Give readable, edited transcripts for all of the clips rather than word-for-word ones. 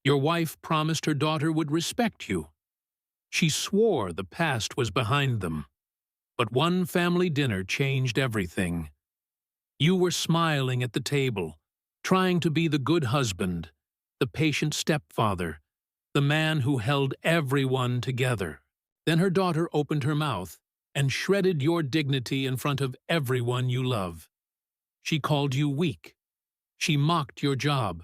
Your wife promised her daughter would respect you. She swore the past was behind them. But one family dinner changed everything. You were smiling at the table, trying to be the good husband, the patient stepfather, the man who held everyone together. Then her daughter opened her mouth and shredded your dignity in front of everyone you love. She called you weak. She mocked your job.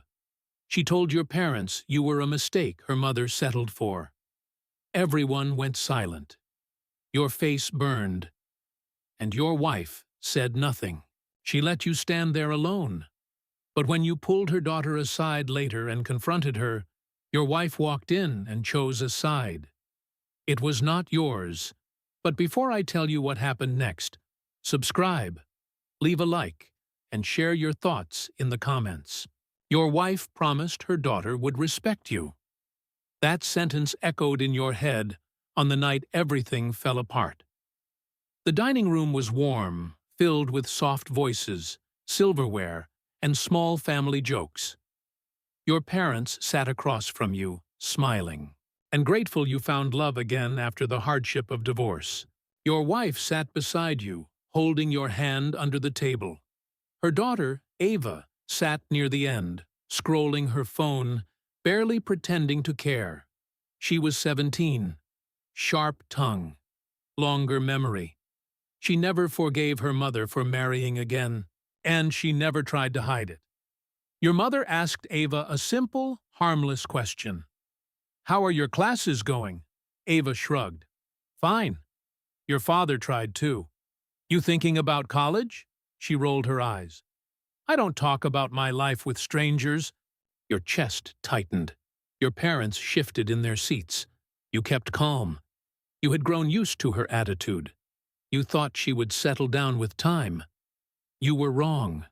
She told your parents you were a mistake her mother settled for. Everyone went silent. Your face burned, and your wife said nothing. She let you stand there alone. But when you pulled her daughter aside later and confronted her, your wife walked in and chose a side. It was not yours. But before I tell you what happened next, subscribe, leave a like, and share your thoughts in the comments. Your wife promised her daughter would respect you. That sentence echoed in your head on the night everything fell apart. The dining room was warm, filled with soft voices, silverware, and small family jokes. Your parents sat across from you, smiling, and grateful you found love again after the hardship of divorce. Your wife sat beside you, holding your hand under the table. Her daughter, Ava, sat near the end, scrolling her phone, barely pretending to care. She was 17, sharp tongue, longer memory. She never forgave her mother for marrying again, and she never tried to hide it. Your mother asked Ava a simple, harmless question. "How are your classes going?" Ava shrugged. "Fine. Your father tried too." "You thinking about college?" She rolled her eyes. "I don't talk about my life with strangers." Your chest tightened. Your parents shifted in their seats. You kept calm. You had grown used to her attitude. You thought she would settle down with time. You were wrong.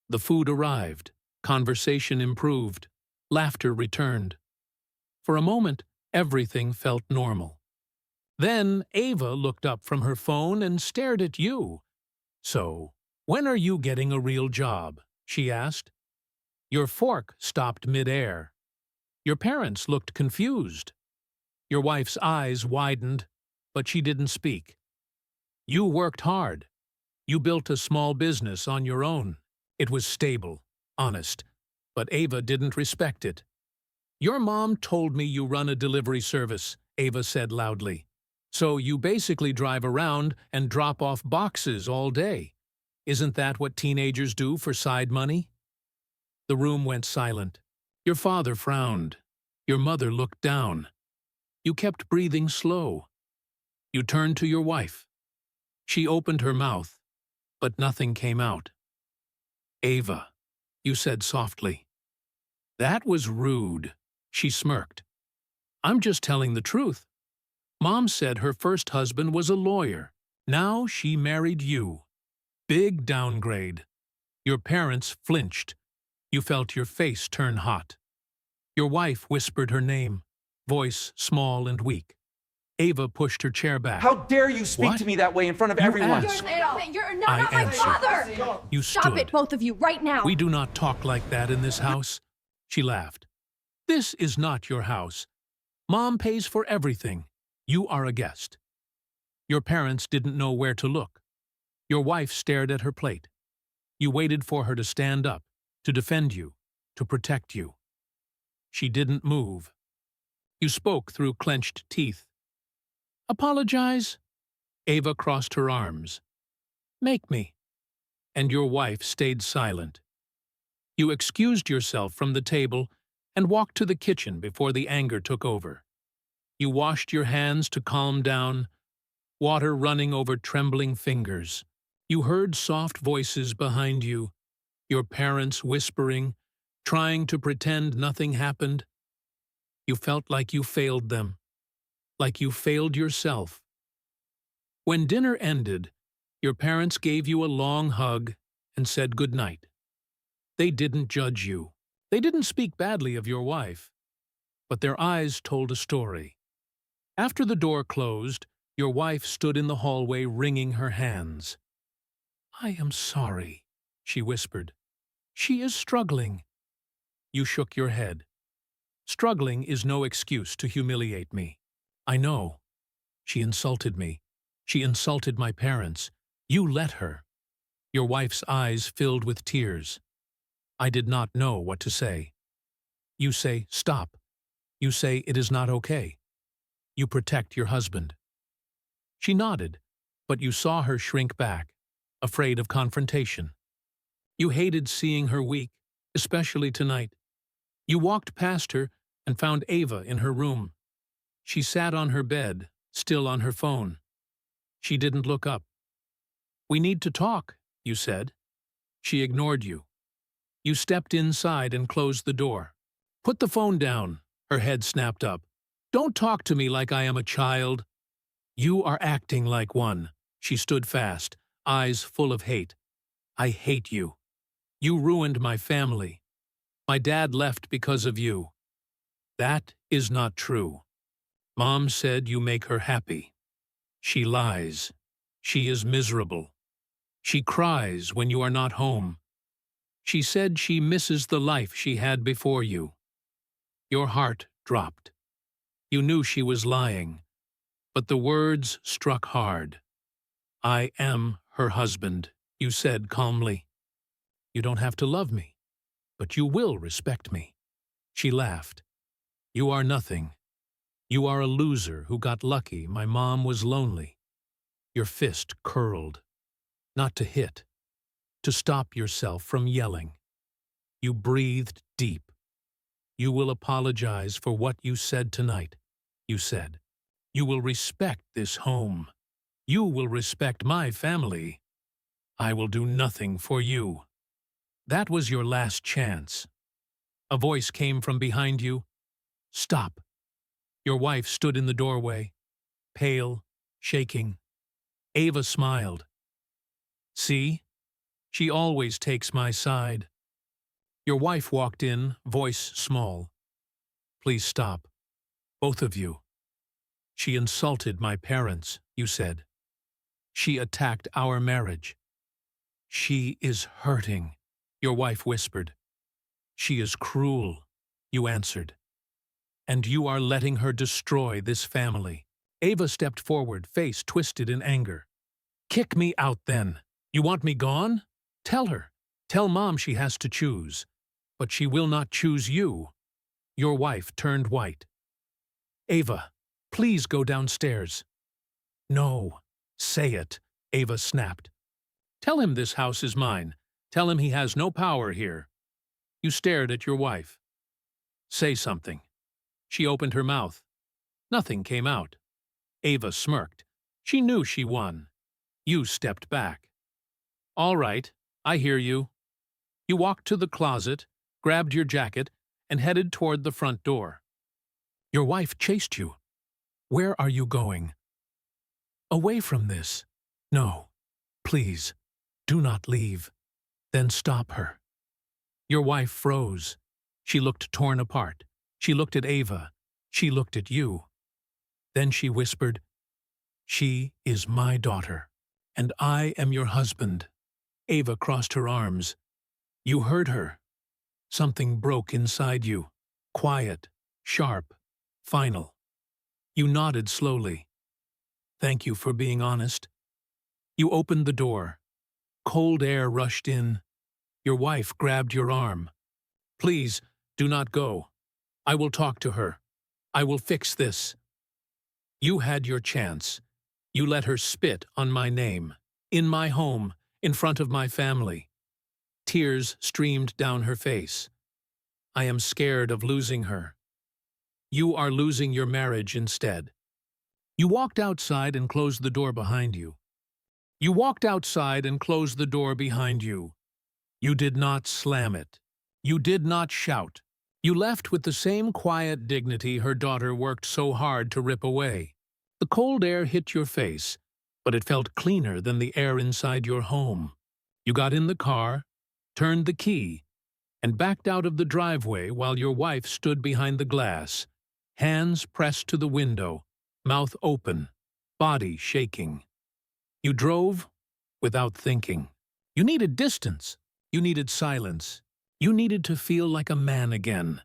The food arrived. Conversation improved. Laughter returned. For a moment, everything felt normal. Then Ava looked up from her phone and stared at you. "So, when are you getting a real job?" she asked. Your fork stopped mid-air. Your parents looked confused. Your wife's eyes widened, but she didn't speak. You worked hard. You built a small business on your own. It was stable, honest, but Ava didn't respect it. "Your mom told me you run a delivery service," Ava said loudly. "So you basically drive around and drop off boxes all day. Isn't that what teenagers do for side money?" The room went silent. Your father frowned. Your mother looked down. You kept breathing slow. You turned to your wife. She opened her mouth, but nothing came out. "Ava," you said softly. "That was rude," she smirked. "I'm just telling the truth. Mom said her first husband was a lawyer. Now she married you. Big downgrade." Your parents flinched. You felt your face turn hot. Your wife whispered her name, voice small and weak. Ava pushed her chair back. "How dare you speak What? to me that way in front of You everyone?" asked. You're I not my answered. father! You Stop stood. it, both of you, right now! "We do not talk like that in this house," she laughed. "This is not your house. Mom pays for everything. You are a guest." Your parents didn't know where to look. Your wife stared at her plate. You waited for her to stand up, to defend you, to protect you. She didn't move. You spoke through clenched teeth. "Apologize?" Ava crossed her arms. "Make me." And your wife stayed silent. You excused yourself from the table and walked to the kitchen before the anger took over. You washed your hands to calm down, water running over trembling fingers. You heard soft voices behind you, your parents whispering, trying to pretend nothing happened. You felt like you failed them, like you failed yourself. When dinner ended, your parents gave you a long hug and said goodnight. They didn't judge you. They didn't speak badly of your wife, but their eyes told a story. After the door closed, your wife stood in the hallway wringing her hands. "I am sorry," she whispered. "She is struggling." You shook your head. Struggling is no excuse to humiliate me. I know. She insulted me. She insulted my parents. You let her. Your wife's eyes filled with tears. I did not know what to say. You say, stop. You say, it is not okay. You protect your husband. She nodded, but you saw her shrink back, afraid of confrontation. You hated seeing her weak, especially tonight. You walked past her and found Ava in her room. She sat on her bed, still on her phone. She didn't look up. We need to talk, you said. She ignored you. You stepped inside and closed the door. Put the phone down, her head snapped up. Don't talk to me like I am a child. You are acting like one. She stood fast, eyes full of hate. I hate you. You ruined my family. My dad left because of you. That is not true. Mom said you make her happy. She lies. She is miserable. She cries when you are not home. She said she misses the life she had before you. Your heart dropped. You knew she was lying, but the words struck hard. I am her husband, you said calmly. You don't have to love me, but you will respect me. She laughed. You are nothing. You are a loser who got lucky my mom was lonely. Your fist curled. Not to hit. To stop yourself from yelling. You breathed deep. You will apologize for what you said tonight, you said. You will respect this home. You will respect my family. I will do nothing for you. That was your last chance. A voice came from behind you. Stop. Your wife stood in the doorway, pale, shaking. Ava smiled. See? She always takes my side. Your wife walked in, voice small. Please stop. Both of you. She insulted my parents, you said. She attacked our marriage. She is hurting, your wife whispered. She is cruel, you answered. And you are letting her destroy this family. Ava stepped forward, face twisted in anger. Kick me out then. You want me gone? Tell her. Tell Mom she has to choose. But she will not choose you. Your wife turned white. Ava, please go downstairs. No, say it, Ava snapped. Tell him this house is mine. Tell him he has no power here. You stared at your wife. Say something. She opened her mouth. Nothing came out. Ava smirked. She knew she won. You stepped back. All right, I hear you. You walked to the closet, grabbed your jacket, and headed toward the front door. Your wife chased you. Where are you going? Away from this. No, please, do not leave. Then stop her. Your wife froze. She looked torn apart. She looked at Ava. She looked at you. Then she whispered, She is my daughter, and I am your husband. Ava crossed her arms. You heard her. Something broke inside you. Quiet, sharp, final. You nodded slowly. Thank you for being honest. You opened the door. Cold air rushed in. Your wife grabbed your arm. Please, do not go. I will talk to her. I will fix this. You had your chance. You let her spit on my name, in my home, in front of my family. Tears streamed down her face. I am scared of losing her. You are losing your marriage instead. You walked outside and closed the door behind you. You walked outside and closed the door behind you. You did not slam it. You did not shout. You left with the same quiet dignity her daughter worked so hard to rip away. The cold air hit your face, but it felt cleaner than the air inside your home. You got in the car, turned the key, and backed out of the driveway while your wife stood behind the glass, hands pressed to the window, mouth open, body shaking. You drove without thinking. You needed distance. You needed silence. You needed to feel like a man again.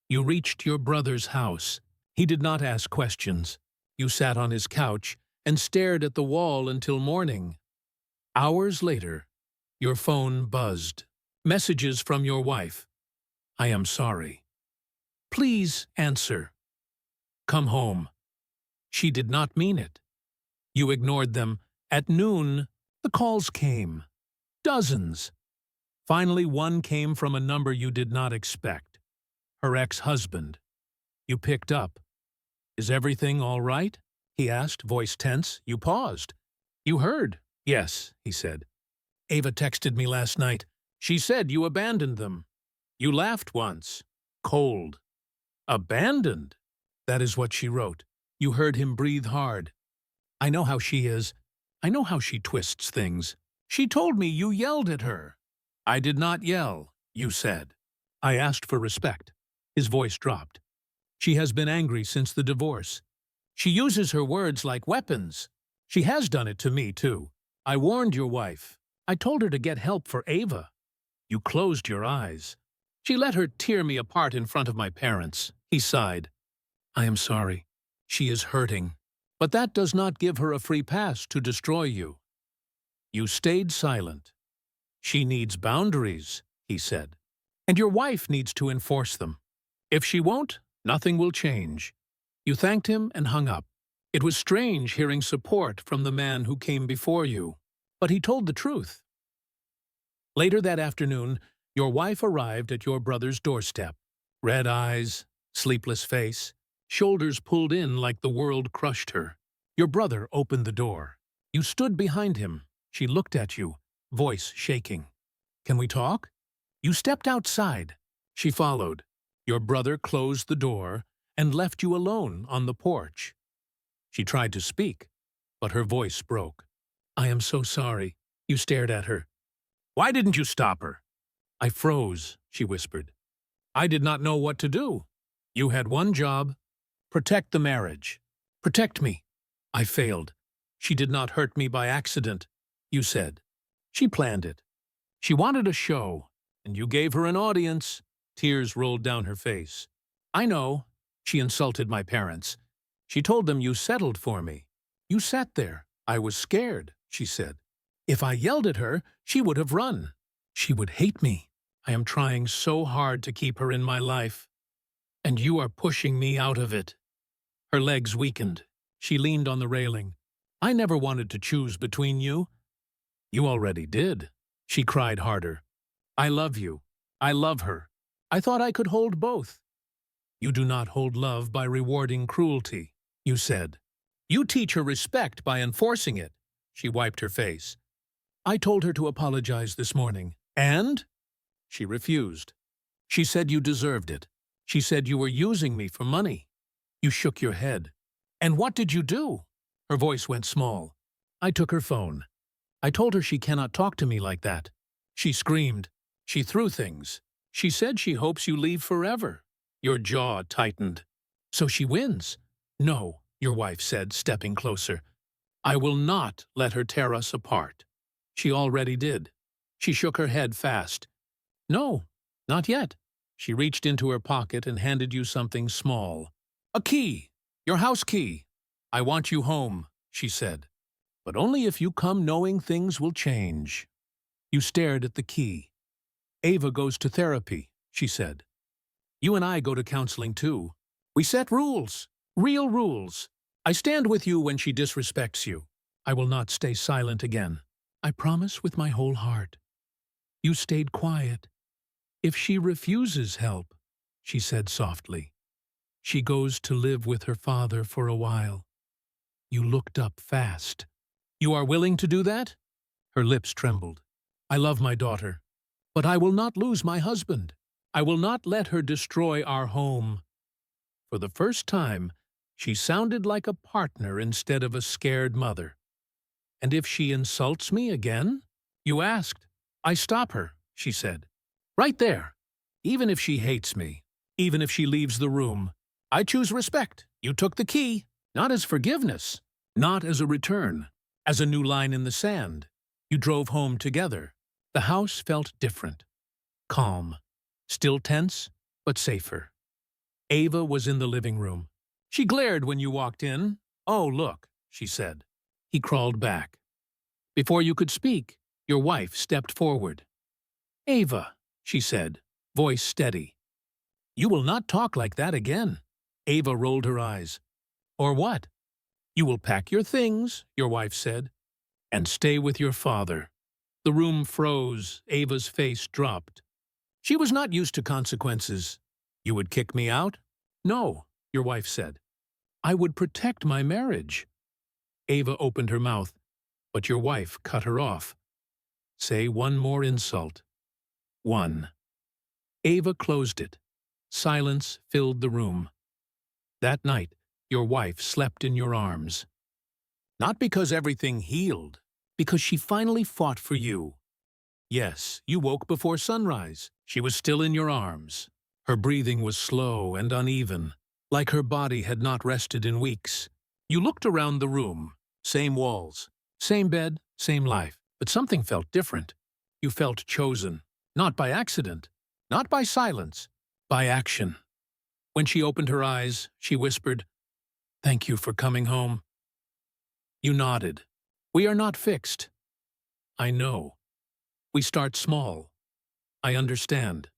You reached your brother's house. He did not ask questions. You sat on his couch and stared at the wall until morning. Hours later, your phone buzzed. Messages from your wife. I am sorry. Please answer. Come home. She did not mean it. You ignored them. At noon, the calls came. Dozens. Finally, one came from a number you did not expect. Her ex-husband. You picked up. Is everything all right? He asked, voice tense. You paused. You heard. Yes, he said. Ava texted me last night. She said you abandoned them. You laughed once. Cold. Abandoned? That is what she wrote. You heard him breathe hard. I know how she is. I know how she twists things. She told me you yelled at her. I did not yell, you said. I asked for respect. His voice dropped. She has been angry since the divorce. She uses her words like weapons. She has done it to me, too. I warned your wife. I told her to get help for Ava. You closed your eyes. She let her tear me apart in front of my parents. He sighed. I am sorry. She is hurting. But that does not give her a free pass to destroy you. You stayed silent. She needs boundaries, he said. And your wife needs to enforce them. If she won't, nothing will change. You thanked him and hung up. It was strange hearing support from the man who came before you, but he told the truth. Later that afternoon, your wife arrived at your brother's doorstep. Red eyes, sleepless face, shoulders pulled in like the world crushed her. Your brother opened the door. You stood behind him. She looked at you, voice shaking. Can we talk? You stepped outside. She followed. Your brother closed the door and left you alone on the porch. She tried to speak, but her voice broke. I am so sorry. You stared at her. Why didn't you stop her? I froze, she whispered. I did not know what to do. You had one job. Protect the marriage. Protect me. I failed. She did not hurt me by accident, you said. She planned it. She wanted a show, and you gave her an audience. Tears rolled down her face. I know. She insulted my parents. She told them you settled for me. You sat there. I was scared, she said. If I yelled at her, she would have run. She would hate me. I am trying so hard to keep her in my life. And you are pushing me out of it. Her legs weakened. She leaned on the railing. I never wanted to choose between you. You already did. She cried harder. I love you. I love her. I thought I could hold both. You do not hold love by rewarding cruelty, you said. You teach her respect by enforcing it. She wiped her face. I told her to apologize this morning. And? She refused. She said you deserved it. She said you were using me for money. You shook your head. And what did you do? Her voice went small. I took her phone. I told her she cannot talk to me like that. She screamed. She threw things. She said she hopes you leave forever. Your jaw tightened. So she wins. No, your wife said, stepping closer. I will not let her tear us apart. She already did. She shook her head fast. No, not yet. She reached into her pocket and handed you something small. A key. Your house key. I want you home, she said. But only if you come knowing things will change. You stared at the key. Ava goes to therapy, she said. You and I go to counseling too. We set rules, real rules. I stand with you when she disrespects you. I will not stay silent again. I promise with my whole heart. You stayed quiet. If she refuses help, she said softly, she goes to live with her father for a while. You looked up fast. You are willing to do that? Her lips trembled. I love my daughter, but I will not lose my husband. I will not let her destroy our home. For the first time, she sounded like a partner instead of a scared mother. And if she insults me again? You asked. I stop her, she said. Right there. Even if she hates me, even if she leaves the room, I choose respect. You took the key, not as forgiveness, not as a return, as a new line in the sand. You drove home together. The house felt different. Calm. Still tense, but safer. Ava was in the living room. She glared when you walked in. "Oh, look," she said. He crawled back. Before you could speak, your wife stepped forward. "Ava," she said, voice steady. "You will not talk like that again." Ava rolled her eyes. "Or what?" "You will pack your things," your wife said, "and stay with your father." The room froze. Ava's face dropped. She was not used to consequences. "You would kick me out?" "No," your wife said. "I would protect my marriage." Ava opened her mouth, but your wife cut her off. "Say one more insult." "One." Ava closed it. Silence filled the room. That night, your wife slept in your arms. Not because everything healed, because she finally fought for you. Yes, you woke before sunrise. She was still in your arms. Her breathing was slow and uneven, like her body had not rested in weeks. You looked around the room. Same walls, same bed, same life. But something felt different. You felt chosen. Not by accident. Not by silence. By action. When she opened her eyes, she whispered, "Thank you for coming home." You nodded. "We are not fixed." "I know. We start small. I understand."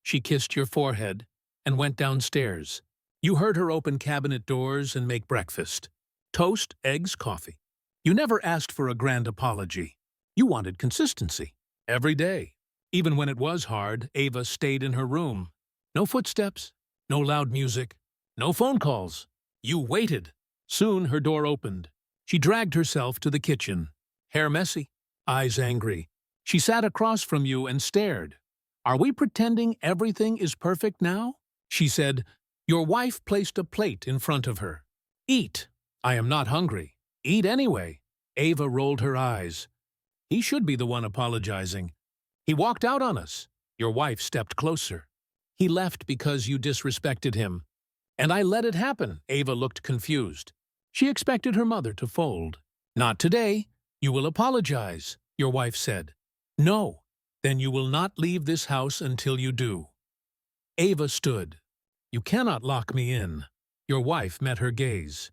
She kissed your forehead and went downstairs. You heard her open cabinet doors and make breakfast. Toast, eggs, coffee. You never asked for a grand apology. You wanted consistency. Every day. Even when it was hard, Ava stayed in her room. No footsteps, no loud music, no phone calls. You waited. Soon her door opened. She dragged herself to the kitchen. Hair messy, eyes angry. She sat across from you and stared. "Are we pretending everything is perfect now?" She said. Your wife placed a plate in front of her. "Eat." "I am not hungry." "Eat anyway." Ava rolled her eyes. He should be the one apologizing. "He walked out on us." Your wife stepped closer. "He left because you disrespected him." "And I let it happen." Ava looked confused. She expected her mother to fold. "Not today. You will apologize," your wife said. "No. Then you will not leave this house until you do." Ava stood. "You cannot lock me in." Your wife met her gaze.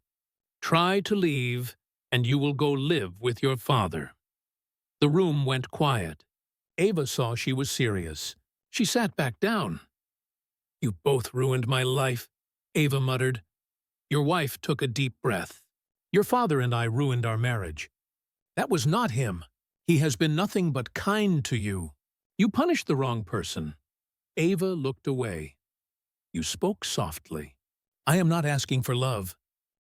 "Try to leave, and you will go live with your father." The room went quiet. Ava saw she was serious. She sat back down. "You both ruined my life," Ava muttered. Your wife took a deep breath. "Your father and I ruined our marriage. That was not him. He has been nothing but kind to you. You punished the wrong person." Ava looked away. You spoke softly. "I am not asking for love.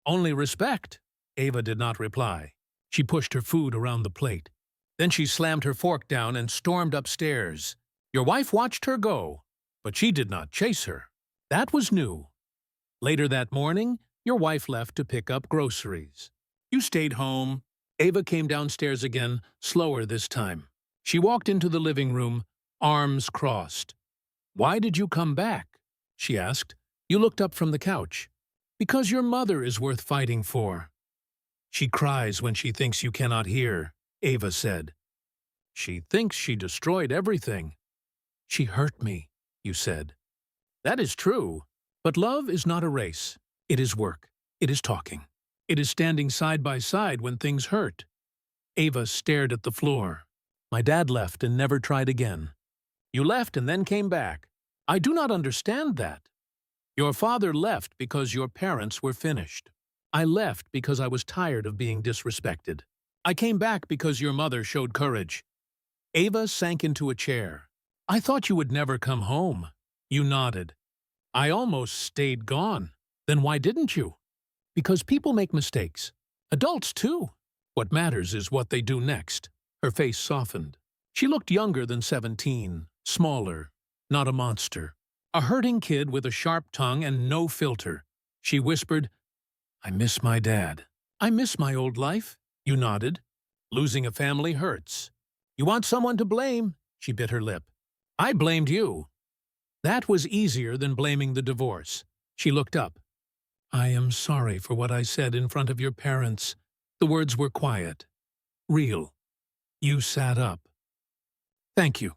Only respect." Ava did not reply. She pushed her food around the plate. Then she slammed her fork down and stormed upstairs. Your wife watched her go, but she did not chase her. That was new. Later that morning, your wife left to pick up groceries. You stayed home. Ava came downstairs again, slower this time. She walked into the living room, arms crossed. "Why did you come back?" she asked. You looked up from the couch. "Because your mother is worth fighting for." "She cries when she thinks you cannot hear," Ava said. "She thinks she destroyed everything." "She hurt me," you said. "That is true. But love is not a race. It is work. It is talking. It is standing side by side when things hurt." Ava stared at the floor. "My dad left and never tried again." "You left and then came back. I do not understand that." "Your father left because your parents were finished. I left because I was tired of being disrespected. I came back because your mother showed courage." Ava sank into a chair. "I thought you would never come home." You nodded. "I almost stayed gone." "Then why didn't you?" "Because people make mistakes. Adults, too. What matters is what they do next." Her face softened. She looked younger than 17, smaller, not a monster. A hurting kid with a sharp tongue and no filter. She whispered, "I miss my dad." "I miss my old life." You nodded. "Losing a family hurts." "You want someone to blame." She bit her lip. "I blamed you." That was easier than blaming the divorce. She looked up. "I am sorry for what I said in front of your parents." The words were quiet, real. You sat up. "Thank you."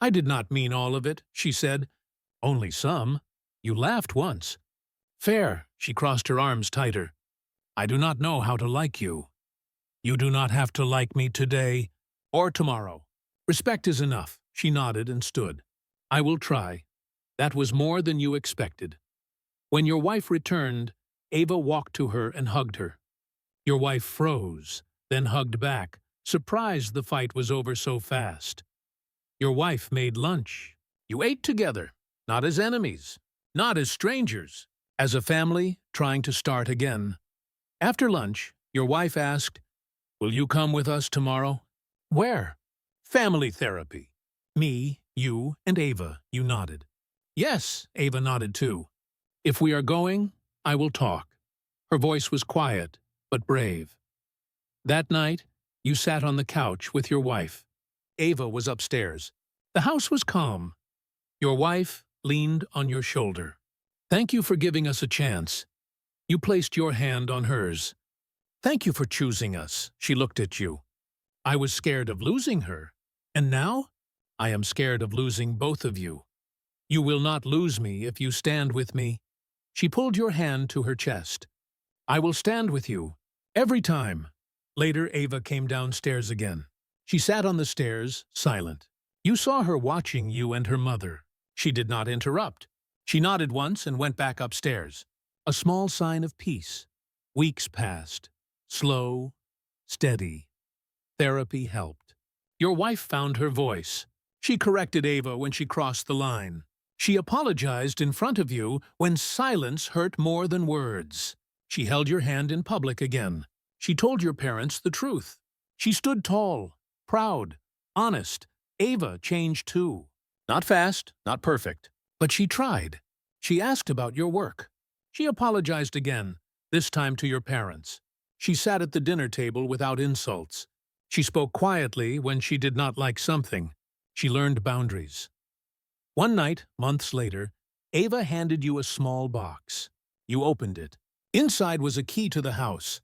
"I did not mean all of it," she said. "Only some." You laughed once. Fair, she crossed her arms tighter. I do not know how to like you. You do not have to like me today or tomorrow. Respect is enough. She nodded and stood. I will try. That was more than you expected. When your wife returned, Ava walked to her and hugged her. Your wife froze, then hugged back, surprised the fight was over so fast. Your wife made lunch. You ate together, not as enemies, not as strangers, as a family trying to start again. After lunch, your wife asked, Will you come with us tomorrow? Where? Family therapy. Me, you, and Ava, you nodded. Yes, Ava nodded too. If we are going, I will talk. Her voice was quiet, but brave. That night, you sat on the couch with your wife. Ava was upstairs. The house was calm. Your wife leaned on your shoulder. Thank you for giving us a chance. You placed your hand on hers. Thank you for choosing us, she looked at you. I was scared of losing her, and now I am scared of losing both of you. You will not lose me if you stand with me. She pulled your hand to her chest. I will stand with you, every time. Later, Ava came downstairs again. She sat on the stairs, silent. You saw her watching you and her mother. She did not interrupt. She nodded once and went back upstairs. A small sign of peace. Weeks passed. Slow, steady. Therapy helped. Your wife found her voice. She corrected Ava when she crossed the line. She apologized in front of you when silence hurt more than words. She held your hand in public again. She told your parents the truth. She stood tall, proud, honest. Ava changed too. Not fast, not perfect, but she tried. She asked about your work. She apologized again, this time to your parents. She sat at the dinner table without insults. She spoke quietly when she did not like something. She learned boundaries. One night, months later, Ava handed you a small box. You opened it. Inside was a key to the house.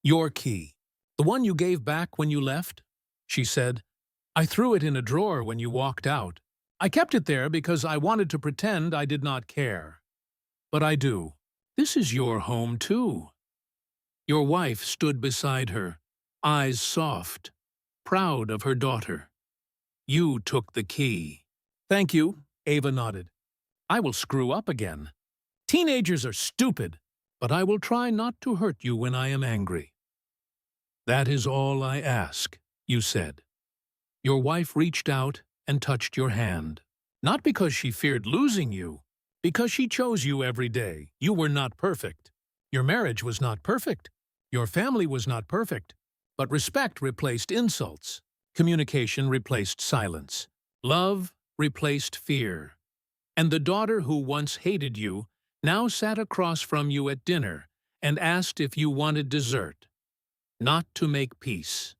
Your key. The one you gave back when you left? She said, I threw it in a drawer when you walked out. I kept it there because I wanted to pretend I did not care. But I do. This is your home, too. Your wife stood beside her, eyes soft, proud of her daughter. You took the key. Thank you, Ava nodded. I will screw up again. Teenagers are stupid, but I will try not to hurt you when I am angry. That is all I ask, you said. Your wife reached out and touched your hand. Not because she feared losing you, because she chose you every day. You were not perfect. Your marriage was not perfect. Your family was not perfect. But respect replaced insults. Communication replaced silence. Love replaced fear. And the daughter who once hated you now sat across from you at dinner and asked if you wanted dessert. Not to make peace,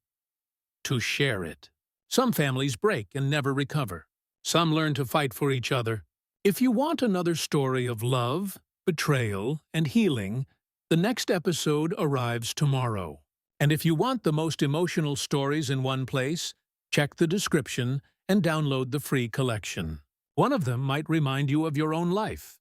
to share it. Some families break and never recover. Some learn to fight for each other. If you want another story of love, betrayal, and healing, the next episode arrives tomorrow. And if you want the most emotional stories in one place, check the description and download the free collection. One of them might remind you of your own life.